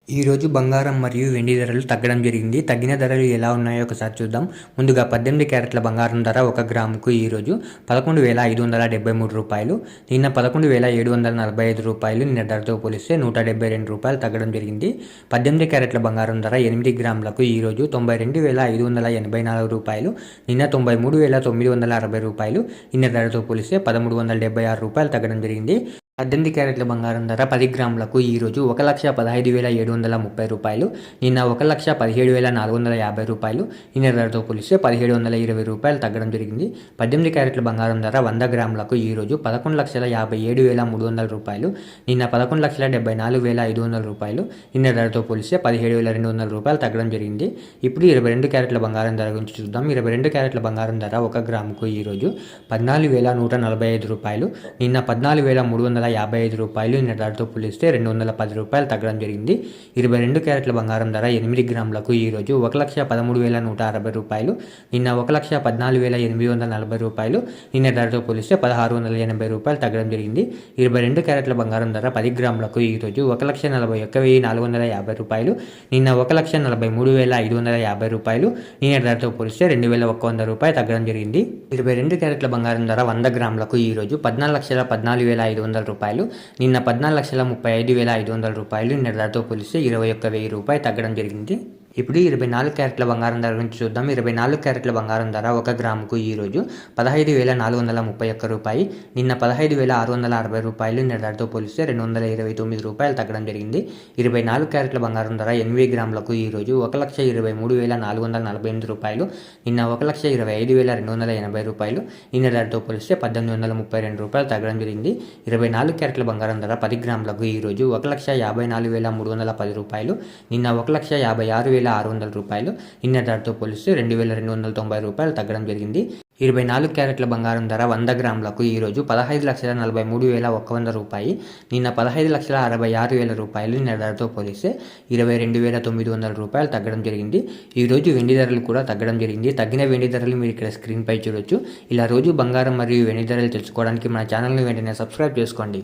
ఈరోజు బంగారం మరియు వెండి ధరలు తగ్గడం జరిగింది. తగ్గిన ధరలు ఎలా ఉన్నాయో ఒకసారి చూద్దాం. ముందుగా 18 క్యారెట్ల బంగారం ధర 1 గ్రాముకు ఈరోజు 11,573 రూపాయలు. నిన్న 11,745 రూపాయలు. నిన్న ధరతో పోలిస్తే 172 రూపాయలు తగ్గడం జరిగింది. 18 క్యారెట్ల బంగారం ధర 8 గ్రాములకు ఈరోజు 92,584 రూపాయలు. నిన్న 93,960 రూపాయలు. నిన్న ధరతో పోలిస్తే 1,376 రూపాయలు తగ్గడం జరిగింది. 18 క్యారెట్ల బంగారం ధర 10 గ్రాములకు ఈరోజు 1,15,730 రూపాయలు. నిన్న 1,17,450 రూపాయలు. నిన్న ధరతో పోలిస్తే 1,720 రూపాయలు తగ్గడం జరిగింది. 18 క్యారెట్ల బంగారం ధర 100 గ్రాములకు ఈరోజు 11,57,300 రూపాయలు. నిన్న 11,74,500 రూపాయలు. నిన్న ధరతో పోలిస్తే 17,200 రూపాయలు తగ్గడం జరిగింది. ఇప్పుడు 22 క్యారెట్ల బంగారం ధర గురించి చూద్దాం. 22 క్యారెట్ల బంగారం ధర 1 గ్రాముకు ఈరోజు 14,145 రూపాయలు. నిన్న 14,355 రూపాయలు. నిన్న ధరతో పోలిస్తే 210 రూపాయలు తగ్గడం జరిగింది. 22 క్యారెట్ల బంగారం ధర 8 గ్రాములకు ఈరోజు 1,13,160 రూపాయలు. నిన్న 1,14,840 రూపాయలు. నిన్న ధరతో పోలిస్తే 1,680 రూపాయలు తగ్గడం జరిగింది. 22 క్యారెట్ల బంగారం ధర 10 గ్రాములకు ఈరోజు 1,41,450 రూపాయలు. నిన్న 1,43,550 రూపాయలు. నిన్న ధరతో పోలిస్తే 2,100 రూపాయలు తగ్గడం జరిగింది. 22 క్యారెట్ల బంగారం ధర 100 గ్రాములకు ఈరోజు 14,14,500 రూపాయలు. నిన్న 14,35,500 రూపాయలు. నిన్న ధరతో పోలిస్తే 21,000 రూపాయలు తగ్గడం జరిగింది. ఇప్పుడు 24 క్యారెట్ల బంగారం ధర గురించి చూద్దాం. 24 క్యారెట్ల బంగారం ధర 1 గ్రాముకు ఈరోజు 15,431 రూపాయి. నిన్న 15,660 రూపాయలు. నిన్న ధరతో పోలిస్తే 229 రూపాయలు తగ్గడం జరిగింది. 24 క్యారెట్ల బంగారం ధర 8 గ్రాములకు ఈరోజు 1,23,448 రూపాయలు. నిన్న 1,25,280 రూపాయలు. నిన్న ధరతో పోలిస్తే 1,832 రూపాయలు తగ్గడం జరిగింది. 24 క్యారెట్ల బంగారం ధర 10 గ్రాములకు ఈరోజు 1,54,310 రూపాయలు. నిన్న 1,56,600 రూపాయలు. నిన్న ధరతో పోలిస్తే 2,290 రూపాయలు తగ్గడం జరిగింది. 24 క్యారెట్ల బంగారం ధర 100 గ్రాములకు ఈరోజు 15,43,100 రూపాయి. నిన్న 15,66,000 రూపాయలు. నిన్న ధరతో పోలిస్తే 22,900 రూపాయలు తగ్గడం జరిగింది. ఈరోజు వెండి ధరలు కూడా తగ్గడం జరిగింది. తగ్గిన వెండి ధరలు మీరు ఇక్కడ స్క్రీన్ పై చూడొచ్చు. ఇలా రోజు బంగారం మరియు వెండి ధరలు తెలుసుకోవడానికి మన ఛానల్ని వెంటనే సబ్స్క్రైబ్ చేసుకోండి.